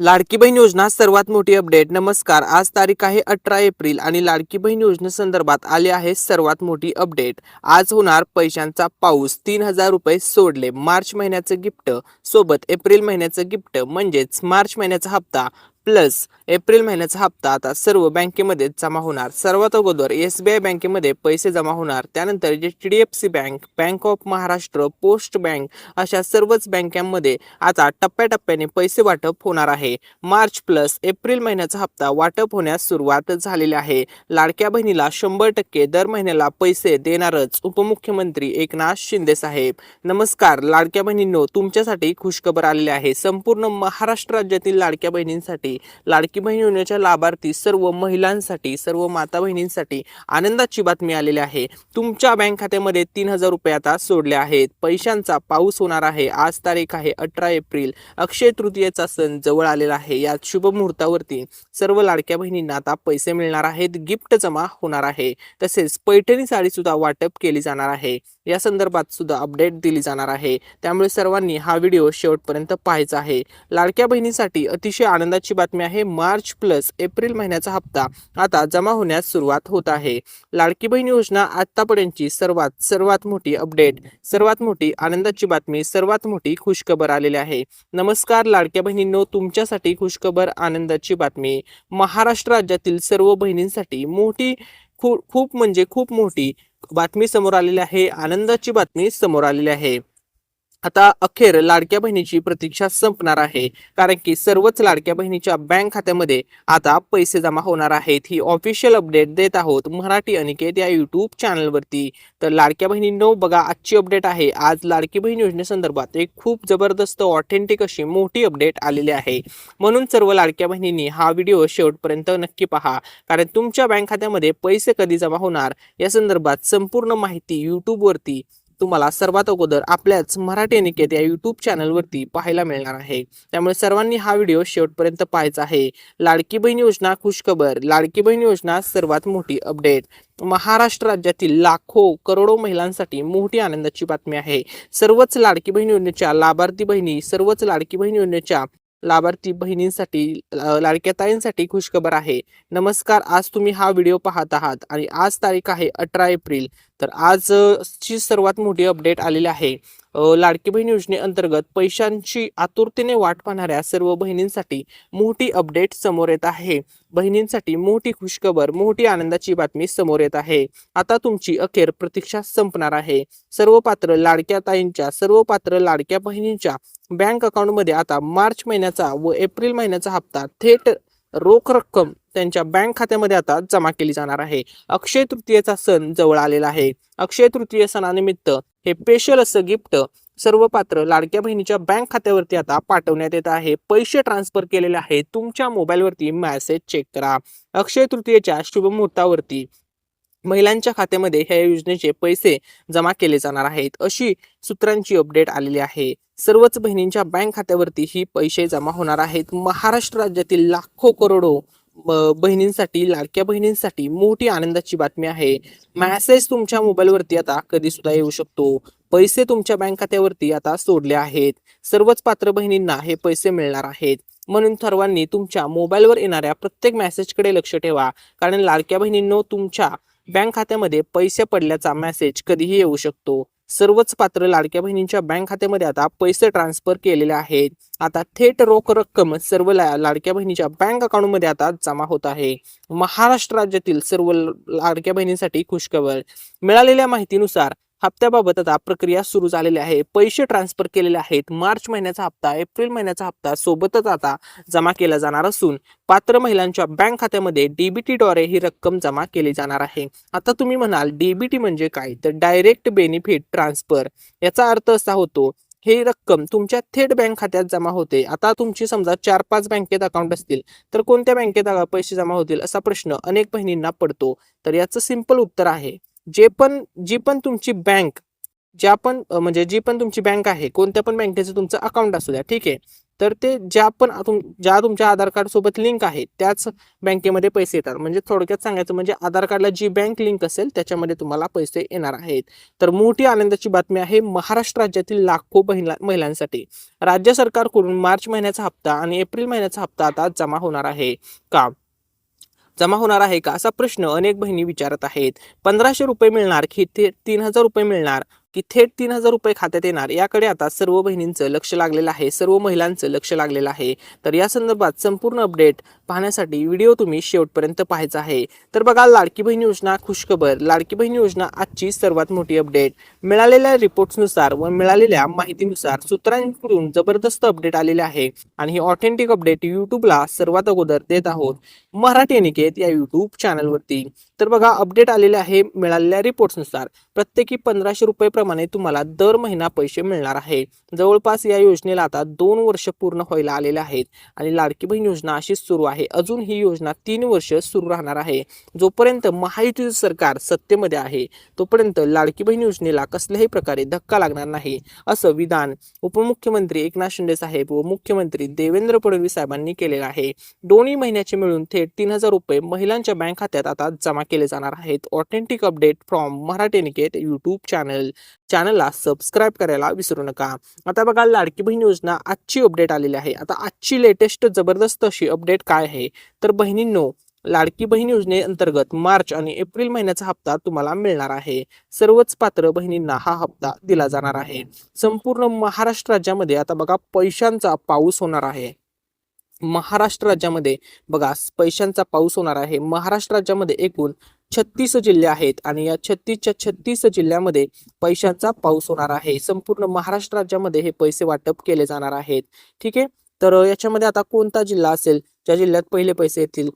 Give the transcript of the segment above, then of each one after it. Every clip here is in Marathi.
लाडकी बहीण योजना सर्वात मोठी अपडेट. नमस्कार, आज तारीख आहे 18 एप्रिल आणि लाडकी बहीण योजनेसंदर्भात आली आहे सर्वात मोठी अपडेट. आज होणार पैशांचा पाऊस. 3,000 रुपये सोडले. मार्च महिन्याचं गिफ्ट सोबत एप्रिल महिन्याचं गिफ्ट म्हणजेच मार्च महिन्याचा हप्ता प्लस एप्रिल महिन्याचा हप्ता आता सर्व बँकेमध्ये जमा होणार. सर्वात अगोदर SBI बँकेमध्ये पैसे जमा होणार. त्यानंतर HDFC bank, bank of Maharashtra, post bank अशा सर्वच बँकांमध्ये आता टप्प्याटप्प्याने पैसे वाटप होणार आहे. मार्च प्लस एप्रिल महिन्याचा हप्ता वाटप होण्यास सुरुवात झालेली आहे. लाडक्या बहिणीला 100% दर महिन्याला पैसे देणारच उपमुख्यमंत्री एकनाथ शिंदे साहेब. नमस्कार लाडक्या बहिणींनो, तुमच्यासाठी खुशखबर आलेली आहे. संपूर्ण महाराष्ट्र राज्यातील लाडक्या बहिणींसाठी, लाडकी बहीण योजनेच्या लाभार्थी सर्व महिलांसाठी, सर्व माता बहिणींसाठी आनंदाची बातमी आलेली आहे. तुमच्या बँक खात्यामध्ये 3,000 रुपये आता सोडले आहेत. पैशांचा पाऊस होणार आहे. आज तारीख आहे 18 एप्रिल. अक्षय तृतीयेचा सण जवळ आलेला आहे. या शुभ मुहूर्तावरती सर्व लाडक्या बहिणींना आता पैसे मिळणार आहेत. गिफ्ट जमा होणार आहे. तसेच पैठणी साडी सुद्धा वाटप केली जाणार आहे. या संदर्भात सुद्धा अपडेट दिली जाणार आहे. त्यामुळे सर्वांनी हा व्हिडिओ शेवटपर्यंत पाहायचा आहे. लाडक्या बहिणीसाठी अतिशय आनंदाची बातमी आहे. मार्च प्लस एप्रिल महिन्याचा हप्ता आता जमा होण्यास सुरुवात होत आहे. लाडकी बहीण योजना आतापर्यंतची सर्वात मोठी अपडेट, सर्वात मोठी आनंदाची बातमी, सर्वात मोठी खुशखबर आलेली आहे. नमस्कार लाडक्या बहिणींनो, तुमच्यासाठी खुशखबर, आनंदाची बातमी. महाराष्ट्र राज्यातील सर्व बहिणींसाठी मोठी खूप म्हणजे खूप मोठी बातमी समोर आलेली आहे. आनंदाची बातमी समोर आलेली आहे. आता अखेर लाडक्या बहिणीची प्रतीक्षा संपणार आहे. कारण की सर्वच लाडक्या बहिणीच्या बँक खात्यामध्ये आता पैसे जमा होणार आहेत. ही ऑफिशियल अपडेट देत आहोत मराठी अनिकेत या यूट्यूब चॅनलवरती. तर लाडक्या बहिणींनो, बघा आजची अपडेट आहे. आज लाडकी बहीण योजनेसंदर्भात एक खूप जबरदस्त ऑथेंटिक अशी मोठी अपडेट आलेली आहे. म्हणून सर्व लाडक्या बहिणींनी हा व्हिडिओ शेवटपर्यंत नक्की पहा. कारण तुमच्या बँक खात्यामध्ये पैसे कधी जमा होणार या संदर्भात संपूर्ण माहिती यूट्यूबवरती तुम्हाला सर्वात अगोदर आपल्याच मराठी अनिकेत या यूट्यूब चॅनलवरती पाहायला मिळणार आहे. त्यामुळे सर्वांनी हा व्हिडिओ शेवटपर्यंत पाहायचा आहे. लाडकी बहीण योजना खुशखबर, लाडकी बहीण योजना सर्वात मोठी अपडेट. महाराष्ट्र राज्यातील लाखो करोडो महिलांसाठी मोठी आनंदाची बातमी आहे. सर्वच लाडकी बहीण योजनेच्या लाभार्थी बहिणी, सर्वच लाडकी बहीण योजनेच्या लाभार्थी बहिणींसाठी, लाडक्या ताईंसाठी खुशखबर आहे. नमस्कार, आज तुम्ही हा व्हिडिओ पाहत आहात आणि आज तारीख आहे 18 एप्रिल. तर आजची सर्वात मोठी अपडेट आलेली आहे. लाडकी बहीण योजनेअंतर्गत पैशांची आतुरतेने वाट पाहणाऱ्या सर्व बहिणींसाठी मोठी अपडेट समोर येत आहे. बहिणींसाठी मोठी खुशखबर, मोठी आनंदाची बातमी समोर येत आहे. आता तुमची अखेर प्रतीक्षा संपणार आहे. सर्व पात्र लाडक्या ताईंच्या, सर्व पात्र लाडक्या बहिणींच्या बँक अकाउंटमध्ये आता मार्च महिन्याचा व एप्रिल महिन्याचा हप्ता थेट रोख रक्कम त्यांच्या बँक खात्यामध्ये आता जमा केली जाणार आहे. अक्षय तृतीयेचा सण जवळ आलेला आहे. अक्षय तृतीय सणानिमित्त हे स्पेशल असं गिफ्ट सर्व पात्र लाडक्या बहिणीच्या बँक खात्यावरती आता पाठवण्यात येत आहे. पैसे ट्रान्सफर केलेले आहेत. तुमच्या मोबाईलवरती मेसेज चेक करा. अक्षय तृतीयेच्या शुभ मुहूर्तावरती महिलांच्या खात्यामध्ये ह्या योजनेचे पैसे जमा केले जाणार आहेत, अशी सूत्रांची अपडेट आलेली आहे. सर्वच बहिणींच्या बँक खात्यावरती ही पैसे जमा होणार आहेत. महाराष्ट्र राज्यातील लाखो करोडो बहिणींसाठी, लाडक्या बहिणींसाठी मोठी आनंदाची बातमी आहे. मेसेज तुमच्या मोबाईलवरती आता कधी सुद्धा येऊ शकतो. पैसे तुमच्या बँक खात्यावरती आता सोडले आहेत. सर्वच पात्र बहिणींना हे पैसे मिळणार आहेत. म्हणून सर्वांनी तुमच्या मोबाईलवर येणाऱ्या प्रत्येक मेसेजकडे लक्ष ठेवा. कारण लाडक्या बहिणींनो, तुमच्या बँक खात्यामध्ये पैसे पडल्याचा मेसेज कधीही येऊ शकतो. सर्वच पात्र लाडक्या बहिणींच्या बँक खात्यामध्ये आता पैसे ट्रान्सफर केलेले आहेत. आता थेट रोख रक्कम सर्व लाडक्या बहिणीच्या बँक अकाउंटमध्ये आता जमा होत आहे. महाराष्ट्र राज्यातील सर्व लाडक्या बहिणींसाठी खुशखबर. मिळालेल्या माहितीनुसार हप्त्याबाबत आता प्रक्रिया सुरू झालेली आहे. पैसे ट्रान्सफर केलेले आहेत. मार्च महिन्याचा हप्ता, एप्रिल महिन्याचा हप्ता सोबतच आता जमा केला जाणार असून पात्र महिलांच्या बँक खात्यामध्ये DBTद्वारे ही रक्कम जमा केली जाणार आहे. आता तुम्ही म्हणाल DBT म्हणजे काय? तर डायरेक्ट बेनिफिट ट्रान्सफर. याचा अर्थ असा होतो, ही रक्कम तुमच्या थेट बँक खात्यात जमा होते. आता तुमची समजा 4-5 बँकेत अकाउंट असतील तर कोणत्या बँकेत पैसे जमा होतील असा प्रश्न अनेक बहिणींना पडतो. तर याचं सिंपल उत्तर आहे, जी पण तुमची बँक, जी पण तुमची बँक आहे, कोणत्या पण बँकेचं तुमचं अकाउंट असू द्या, ठीक आहे. तर ते ज्या तुमच्या आधार कार्ड सोबत लिंक आहे त्याच बँकेमध्ये पैसे येतात. म्हणजे थोडक्यात सांगायचं म्हणजे आधार कार्डला जी बँक लिंक असेल त्याच्यामध्ये तुम्हाला पैसे येणार आहेत. तर मोठी आनंदाची बातमी आहे महाराष्ट्र राज्यातील लाखो महिलांसाठी. राज्य सरकारकडून मार्च महिन्याचा हप्ता आणि एप्रिल महिन्याचा हप्ता आता जमा होणार आहे का असा प्रश्न अनेक बहिणी विचारत आहेत. 1500 रुपये मिळणार की थेट 3000 रुपये मिळणार की थेट 3000 रुपये खात्यात येणार, याकडे आता सर्व बहिणींचं लक्ष लागलेलं आहे, सर्व महिलांचं लक्ष लागलेलं आहे. तर या संदर्भात संपूर्ण अपडेट पाहण्यासाठी व्हिडिओ तुम्ही शेवटपर्यंत पाहायचा आहे. तर बघा, लाडकी बहीण योजना खुशखबर. लाडकी बहीण योजना आजची सर्वात मोठी अपडेट. मिळालेल्या रिपोर्ट्सनुसार व मिळालेल्या माहितीनुसार सूत्रांकडून जबरदस्त अपडेट आलेले आहे आणि ही ऑथेंटिक अपडेट युट्यूबला सर्वात अगोदर देत आहोत मराठी अनिकेत या युट्यूब चॅनलवरती. तर बघा, अपडेट आलेले आहे मिळालेल्या रिपोर्ट्सनुसार प्रत्येकी 1500 रुपये प्रमाणे तुम्हाला दर महिना पैसे मिळणार आहे. जवळपास या योजनेला आता 2 वर्ष पूर्ण व्हायला आलेले आहेत आणि लाडकी बहीण योजना अशीच सुरू आहे. अजून ही योजना 3 वर्ष सुरू राहणार आहे. जोपर्यंत महायुतीचं सरकार सत्तेमध्ये आहे तोपर्यंत लाडकी बहीण योजनेला कसल्याही प्रकारे धक्का लागणार नाही, असं विधान उपमुख्यमंत्री एकनाथ शिंदे साहेब व मुख्यमंत्री देवेंद्र फडणवीस साहेबांनी केलेलं आहे. दोन्ही महिन्याचे मिळून थेट 3000 रुपये महिलांच्या बँक खात्यात आता जमा केले जाणार आहेत. Authentic update from Marathi Niket YouTube चॅनलला सबस्क्राईब करायला विसरू नका. आता बघा, लाडकी बहीण योजना आजची अपडेट आलेली आहे. आता आजची लेटेस्ट जबरदस्त अशी अपडेट काय आहे तर बहिणींनो, लाडकी बहीण योजनेअंतर्गत मार्च आणि एप्रिल महिन्याचा हप्ता तुम्हाला मिळणार आहे. सर्वच पात्र बहिणींना हा हप्ता दिला जाणार आहे. संपूर्ण महाराष्ट्र राज्यामध्ये आता बघा पैशांचा पाऊस होणार आहे. महाराष्ट्र राज्यामध्ये बघा पैशांचा पाऊस होणार आहे. महाराष्ट्र राज्यामध्ये एकूण 36 जिल्हे आहेत आणि या 36 जिल्ह्यामध्ये पैशांचा पाऊस होणार आहे. संपूर्ण महाराष्ट्र राज्यामध्ये हे पैसे वाटप केले जाणार आहेत. ठीक आहे. तर याच्यामध्ये आता कोणता जिल्हा असेल ज्या जिल्ह्यात पहिले पैसे येतील,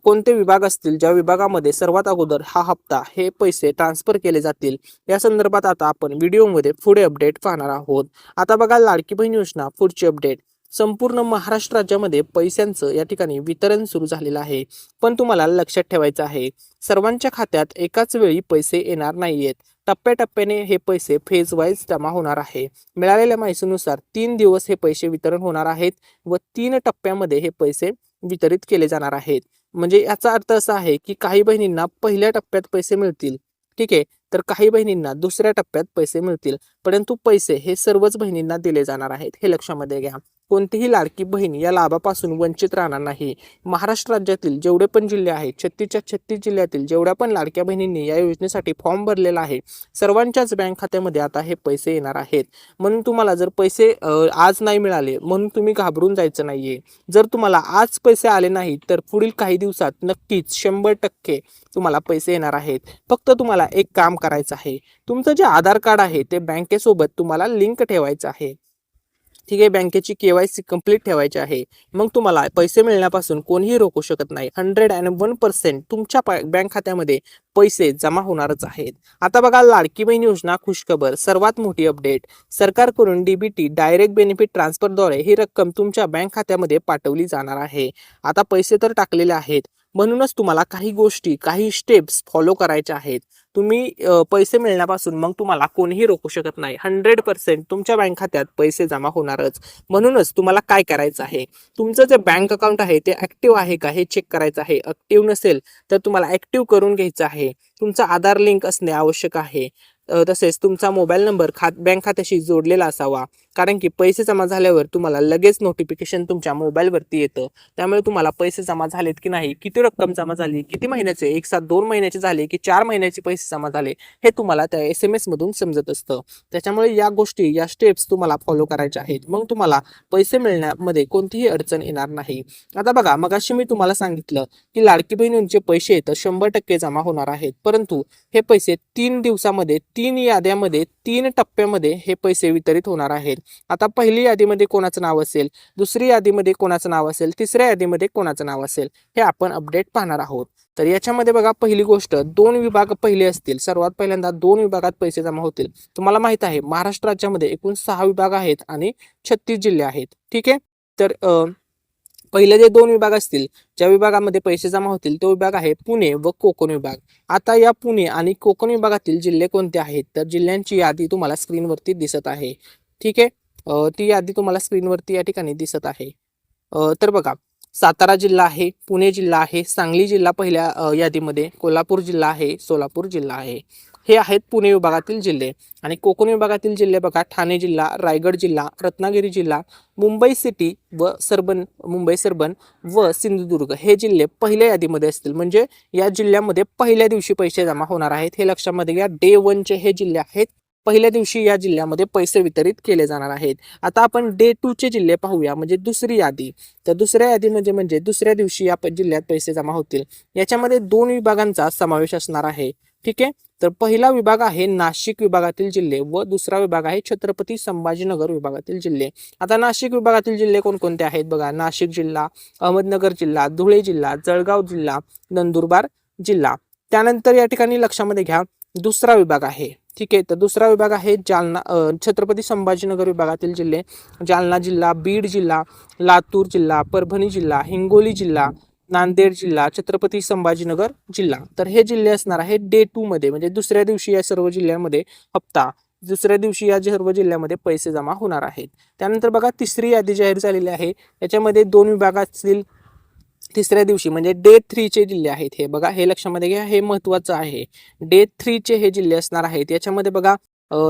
कोणते विभाग असतील ज्या विभागामध्ये सर्वात अगोदर हा हप्ता हे पैसे ट्रान्सफर केले जातील, या संदर्भात आता आपण व्हिडिओमध्ये पुढे अपडेट पाहणार आहोत. आता बघा, लाडकी बहीण योजना पुढची अपडेट. संपूर्ण महाराष्ट्र राज्यामध्ये पैशांचं या ठिकाणी वितरण सुरू झालेलं आहे. पण तुम्हाला लक्षात ठेवायचं आहे, सर्वांच्या खात्यात एकाच वेळी पैसे येणार नाहीयेत. टप्प्याटप्प्याने हे पैसे फेज वाईज जमा होणार आहे. मिळालेल्या माहितीनुसार 3 दिवस हे पैसे वितरण होणार आहेत व 3 टप्प्यामध्ये हे पैसे वितरित केले जाणार आहेत. म्हणजे याचा अर्थ असा आहे की काही बहिणींना पहिल्या टप्प्यात पैसे मिळतील, ठीक आहे, तर काही बहिणींना दुसऱ्या टप्प्यात पैसे मिळतील. परंतु पैसे हे सर्वच बहिणींना दिले जाणार आहेत, हे लक्षामध्ये घ्या. कोणतीही लाडकी बहीण या लाभापासून वंचित राहणार नाही. महाराष्ट्र राज्यातील जेवढे पण जिल्हे आहेत, 36 जिल्ह्यातील जेवढ्या पण लाडक्या बहिणींनी या योजनेसाठी फॉर्म भरलेला आहे, सर्वांच्याच बँक खात्यामध्ये आता हे पैसे येणार आहेत. म्हणून तुम्हाला जर पैसे आज नाही मिळाले म्हणून तुम्ही घाबरून जायचं नाहीये. जर तुम्हाला आज पैसे आले नाही तर पुढील काही दिवसात नक्कीच 100% तुम्हाला पैसे येणार आहेत. फक्त तुम्हाला एक काम करायचं आहे, तुमचं जे आधार कार्ड आहे ते बँकेसोबत तुम्हाला लिंक ठेवायचं आहे. ठीक आहे, बँकेची KYC कंप्लीट ठेवायची आहे. मग तुम्हाला पैसे मिळण्यापासून कोणीही रोखू शकत नाही. 101% तुमच्या बँक खात्यामध्ये पैसे जमा होणारच आहेत. आता बघा, लाडकी बहीण योजना खुशखबर. सर्वात मोठी अपडेट. सरकारकडून DBT डायरेक्ट बेनिफिट ट्रान्सफरद्वारे ही रक्कम तुमच्या बँक खात्यामध्ये पाठवली जाणार आहे. आता पैसे तर टाकलेले आहेत, म्हणूनच तुम्हाला काही स्टेप्स फॉलो करायच्या आहेत. तुम्ही पैसे मिळण्यापासून मग तुम्हाला कोणीही रोखू शकत नाही. 100% तुमच्या बँक खात्यात पैसे जमा होणारच. म्हणूनच तुम्हाला काय करायचं आहे, तुमचं जे बँक अकाउंट आहे ते ऍक्टिव्ह आहे का हे चेक करायचं आहे. ऍक्टिव्ह नसेल तर तुम्हाला ऍक्टिव्ह करून घ्यायचं आहे. तुमचा आधार लिंक असणे आवश्यक आहे. तसेच तुमचा मोबाईल नंबर बँक खात्याशी जोडलेला असावा, कारण की पैसे जमा झाल्यावर तुम्हाला लगेच नोटिफिकेशन तुमच्या मोबाईलवरती येतं. त्यामुळे तुम्हाला पैसे जमा झालेत की नाही, किती रक्कम जमा झाली, किती महिन्याचे, 2 महिन्याचे झाले की 4 महिन्याचे पैसे जमा झाले, हे तुम्हाला त्या SMS मधून समजत असतं. त्याच्यामुळे या स्टेप्स तुम्हाला फॉलो करायच्या आहेत. मग तुम्हाला पैसे मिळण्यामध्ये कोणतीही अडचण येणार नाही. आता बघा, मगाशी मी तुम्हाला सांगितलं की लाडकी बहिणींचे पैसे तर 100% जमा होणार आहेत, परंतु हे पैसे 3 दिवसामध्ये 3 याद्यामध्ये 3 टप्प्यामध्ये हे पैसे वितरित होणार आहेत. आता पहिली यादीमध्ये कोणाचं नाव असेल, दुसरी यादीमध्ये कोणाचं नाव असेल, तिसऱ्या यादीमध्ये कोणाचं नाव असेल, हे आपण अपडेट पाहणार आहोत. तर याच्यामध्ये बघा, पहिली गोष्ट, 2 विभाग पहिले असतील. सर्वात पहिल्यांदा 2 विभागात पैसे जमा होतील. तुम्हाला माहित आहे महाराष्ट्र राज्यामध्ये एकूण 6 विभाग आहेत आणि 36 जिल्हे आहेत. ठीक आहे. तर पहिले जे 2 विभाग असतील, ज्या विभागामध्ये पैसे जमा होतील, तो विभाग आहे पुणे व कोकण विभाग. आता या पुणे आणि कोकण विभागातील जिल्हे कोणते आहेत तर जिल्ह्यांची यादी तुम्हाला स्क्रीनवरती दिसत आहे. ठीक आहे. ती यादी तुम्हाला स्क्रीनवरती या ठिकाणी दिसत आहे. तर बघा, सातारा जिल्हा आहे, पुणे जिल्हा आहे, सांगली जिल्हा पहिल्या यादीमध्ये, कोल्हापूर जिल्हा आहे, सोलापूर जिल्हा आहे. हे आहेत पुणे विभागातील जिल्हे. आणि कोकण विभागातील जिल्हे बघा, ठाणे जिल्हा, रायगड जिल्हा, रत्नागिरी जिल्हा, मुंबई सिटी व मुंबई सरबन व सिंधुदुर्ग हे जिल्हे पहिल्या यादीमध्ये असतील. म्हणजे या जिल्ह्यामध्ये पहिल्या दिवशी पैसे जमा होणार आहेत. हे लक्षामध्ये घ्या. डे 1चे हे जिल्हे आहेत. पहिल्या दिवशी या जिल्ह्यामध्ये पैसे वितरित केले जाणार आहेत. आता आपण डे 2चे जिल्हे पाहूया, म्हणजे दुसरी यादी. तर दुसऱ्या यादीमध्ये म्हणजे दुसऱ्या दिवशी या जिल्ह्यात पैसे जमा होतील. याच्यामध्ये 2 विभागांचा समावेश असणार आहे. ठीक आहे. तर पहिला विभाग आहे नाशिक विभागातील जिल्हे व दुसरा विभाग आहे छत्रपती संभाजीनगर विभागातील जिल्हे. आता नाशिक विभागातील जिल्हे कोणकोणते आहेत बघा, नाशिक जिल्हा, अहमदनगर जिल्हा, धुळे जिल्हा, जळगाव जिल्हा, नंदुरबार जिल्हा. त्यानंतर या ठिकाणी लक्षामध्ये घ्या, दुसरा विभाग आहे. ठीक आहे. तर दुसरा विभाग आहे जालना, छत्रपती संभाजीनगर विभागातील जिल्हे, जालना जिल्हा, बीड जिल्हा, लातूर जिल्हा, परभणी जिल्हा, हिंगोली जिल्हा, नांदेड जिल्हा, छत्रपती संभाजीनगर जिल्हा. तर हे जिल्हे असणार आहे डे 2 मध्ये, म्हणजे दुसऱ्या दिवशी या सर्व जिल्ह्यांमध्ये हप्ता, दुसऱ्या दिवशी या सर्व जिल्ह्यामध्ये पैसे जमा होणार आहेत. त्यानंतर बघा, तिसरी यादी जाहीर झालेली आहे. याच्यामध्ये 2 विभागातील तिसऱ्या दिवशी म्हणजे डे 3चे जिल्हे आहेत. हे बघा, हे लक्षामध्ये घ्या, हे महत्वाचं आहे. डे 3चे हे जिल्हे असणार आहेत. याच्यामध्ये बघा,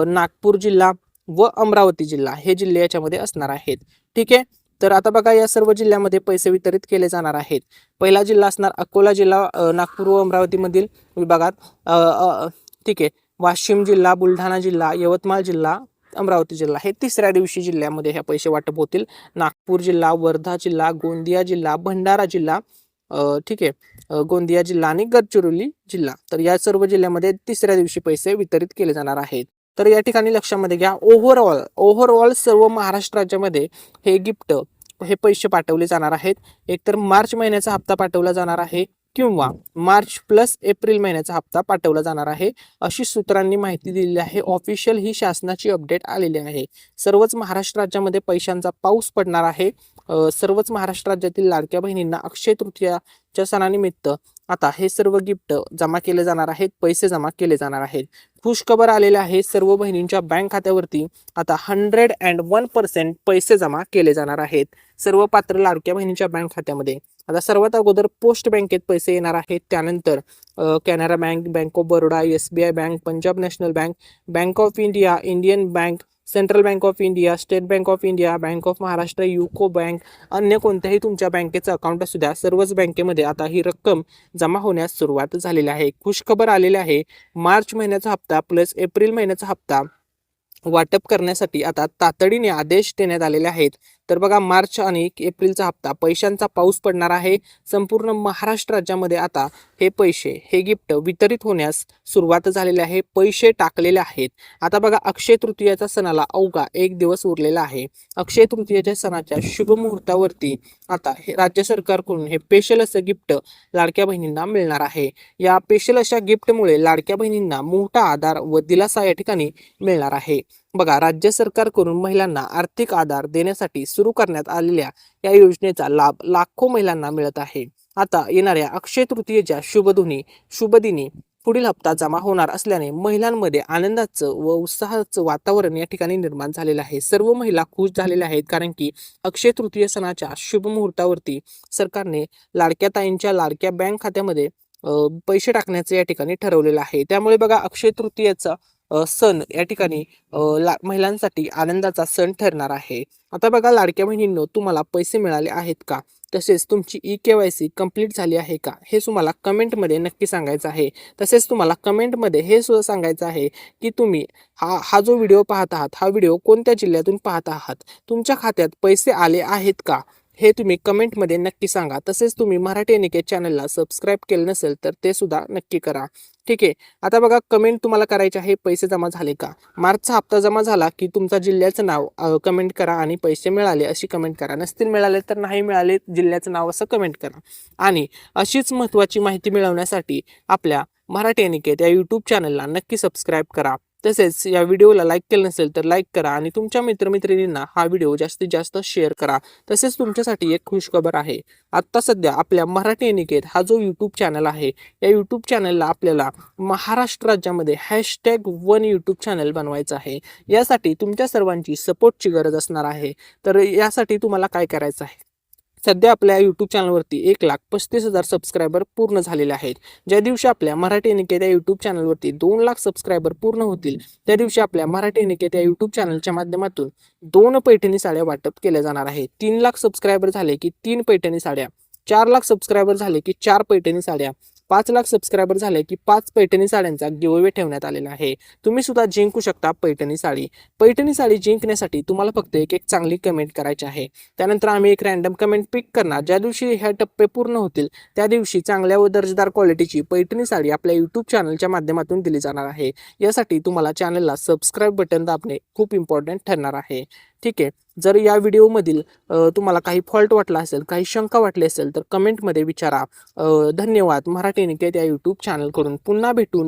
नागपूर जिल्हा व अमरावती जिल्हा हे जिल्हे याच्यामध्ये असणार आहेत. ठीक आहे. तर आता बघा, या सर्व जिल्ह्यामध्ये पैसे वितरित केले जाणार आहेत. पहिला जिल्हा असणार अकोला जिल्हा, नागपूर व अमरावतीमधील विभागात. ठीक आहे. वाशिम जिल्हा, बुलढाणा जिल्हा, यवतमाळ जिल्हा, अमरावती जिल्हा हे तिसऱ्या दिवशी जिल्ह्यामध्ये हे पैसे वाटप होतील. नागपूर जिल्हा, वर्धा जिल्हा, गोंदिया जिल्हा, भंडारा जिल्हा, ठीक आहे, गोंदिया जिल्हा आणि गडचिरोली जिल्हा. तर या सर्व जिल्ह्यामध्ये तिसऱ्या दिवशी पैसे वितरित केले जाणार आहेत. तर या ठिकाणी लक्षामध्ये घ्या, ओव्हरऑल सर्व महाराष्ट्र राज्यामध्ये हे गिफ्ट, हे पैसे पाठवले जाणार आहेत. एकतर मार्च महिन्याचा हप्ता पाठवला जाणार आहे किंवा मार्च प्लस एप्रिल महिन्याचा हप्ता पाठवला जाणार आहे, अशी सूत्रांनी माहिती दिलेली आहे. ऑफिशियल ही शासनाची अपडेट आलेली आहे. सर्वच महाराष्ट्र राज्यामध्ये पैशांचा पाऊस पडणार आहे. सर्वच महाराष्ट्र राज्यातील लाडक्या बहिणींना अक्षय तृतीयाच्या सणानिमित्त आता हे सर्व गिफ्ट जमा केले जाणार आहेत, पैसे जमा केले जाणार आहेत. खुशखबर आलेले आहे, सर्व बहिणींच्या बँक खात्यावरती आता 101% पैसे जमा केले जाणार आहेत, सर्व पात्र लाडक्या बहिणींच्या बँक खात्यामध्ये. आता सर्वात अगोदर पोस्ट बँकेत पैसे येणार आहेत. त्यानंतर Canara bank, bank of Baroda, SBI bank, Punjab national bank, bank of India, Indian bank, central bank of India, state bank of India, bank of Maharashtra, UCO bank, अन्य कोणत्याही तुमच्या बँकेचं अकाउंट असू द्या, सर्वच बँकेमध्ये आता ही रक्कम जमा होण्यास सुरुवात झालेली आहे. खुशखबर आलेली आहे, मार्च महिन्याचा हप्ता प्लस एप्रिल महिन्याचा हप्ता वाटप करण्यासाठी आता तातडीने आदेश देण्यात आलेले आहेत. तर बघा, मार्च आणि एप्रिलचा हप्ता पैशांचा पाऊस पडणार आहे. संपूर्ण महाराष्ट्र राज्यामध्ये आता हे पैसे, हे गिफ्ट वितरित होण्यास सुरुवात झालेली आहे. पैसे टाकलेले आहेत. आता बघा, अक्षय तृतीयाच्या सणाला अवघा 1 दिवस उरलेला आहे. अक्षय तृतीयाच्या सणाच्या शुभ मुहूर्तावरती आता हे राज्य सरकारकडून हे स्पेशल असं गिफ्ट लाडक्या बहिणींना मिळणार आहे. या स्पेशल अशा गिफ्टमुळे लाडक्या बहिणींना मोठा आधार व दिलासा या ठिकाणी मिळणार आहे. बघा, राज्य सरकारकडून महिलांना आर्थिक आधार देण्यासाठी सुरू करण्यात आलेल्या या योजनेचा लाभ लाखो महिलांना मिळत आहे. आता येणाऱ्या अक्षय तृतीयेच्या शुभदिनी पुढील हप्ता जमा होणार असल्याने महिलांमध्ये आनंदाचं व उत्साहाचं वातावरण या ठिकाणी निर्माण झालेलं आहे. सर्व महिला खुश झालेल्या आहेत, कारण की अक्षय तृतीय सणाच्या शुभ मुहूर्तावरती सरकारने लाडक्या ताईंच्या लाडक्या बँक खात्यामध्ये पैसे टाकण्याचे या ठिकाणी ठरवलेलं आहे. त्यामुळे बघा, अक्षय तृतीयेचा सण या ठिकाणी महिलांसाठी आनंदाचा सण ठरणार आहे. आता बघा, लाडक्या बहिणींनो, तुम्हाला पैसे मिळाले आहेत का? तसेच तुमची eKYC कंप्लीट झाली आहे का? हे तुम्हाला कमेंटमध्ये नक्की सांगायचं आहे. तसेच तुम्हाला कमेंटमध्ये हे सुद्धा सांगायचं आहे की तुम्ही हा जो व्हिडिओ पाहत आहात, हा व्हिडिओ कोणत्या जिल्ह्यातून पाहत आहात, तुमच्या खात्यात पैसे आले आहेत का, हे तुम्ही कमेंटमध्ये नक्की सांगा. तसेच तुम्ही मराठी एनिकेत चॅनलला सबस्क्राईब केलं नसेल तर ते सुद्धा नक्की करा. ठीक आहे. आता बघा, कमेंट तुम्हाला करायचे आहे, पैसे जमा झाले का? मार्चचा हप्ता जमा झाला की तुमचा जिल्ह्याचं नाव कमेंट करा आणि पैसे मिळाले अशी कमेंट करा. नसतील मिळाले तर नाही मिळाले जिल्ह्याचं नाव असं कमेंट करा. आणि अशीच महत्त्वाची माहिती मिळवण्यासाठी आपल्या मराठी एनिकेत या यूट्यूब चॅनलला नक्की सबस्क्राईब करा. तसेच या व्हिडिओला लाईक केलं नसेल तर लाईक करा आणि तुमच्या मित्रमैत्रिणींना हा व्हिडिओ जास्तीत जास्त शेअर करा. तसेच तुमच्यासाठी एक खुशखबर आहे. आत्ता सध्या आपल्या मराठी अनिकेत हा जो यूट्यूब चॅनल आहे, या यूट्यूब चॅनलला आपल्याला महाराष्ट्र राज्यामध्ये #1 यूट्यूब चॅनल बनवायचं आहे. यासाठी तुमच्या सर्वांची सपोर्टची गरज असणार आहे. तर यासाठी तुम्हाला काय करायचं आहे, सध्या आपल्या यूट्यूब चॅनलवरती 1,35,000 सबस्क्रायबर पूर्ण झालेले आहेत. ज्या दिवशी आपल्या मराठी अनिकेत या यूट्यूब चॅनलवरती 2,00,000 सबस्क्रायबर पूर्ण होतील, त्या दिवशी आपल्या मराठी अनिकेत या यूट्यूब चॅनलच्या माध्यमातून 2 पैठणी साड्या वाटप केल्या जाणार आहे. 3,00,000 सबस्क्रायबर झाले की 3 पैठणी साड्या, 4,00,000 सबस्क्रायबर झाले की 4 पैठणी साड्या, 5,00,000 सबस्क्रायबर झाले की 5 पैठणी साड्यांचा गिव्हअवे ठेवण्यात आलेला आहे. तुम्ही सुद्धा जिंकू शकता पैठणी साडी. पैठणी साडी जिंकण्यासाठी तुम्हाला फक्त एक चांगली कमेंट करायची आहे. त्यानंतर आम्ही एक रॅन्डम कमेंट पिक करणार. ज्या दिवशी ह्या टप्पे पूर्ण होतील त्या दिवशी चांगल्या व दर्जेदार क्वालिटीची पैठणी साडी आपल्या यूट्यूब चॅनलच्या माध्यमातून दिली जाणार आहे. यासाठी तुम्हाला चॅनलला सबस्क्राईब बटन दाबणे खूप इम्पॉर्टंट ठरणार आहे. ठीक आहे. जर या व्हिडिओमधील तुम्हाला काही फॉल्ट वाटला असेल, काही शंका वाटली असेल तर कमेंटमध्ये विचारा. धन्यवाद. मराठी अनिकेत या यूट्यूब चॅनलकडून पुन्हा भेटू.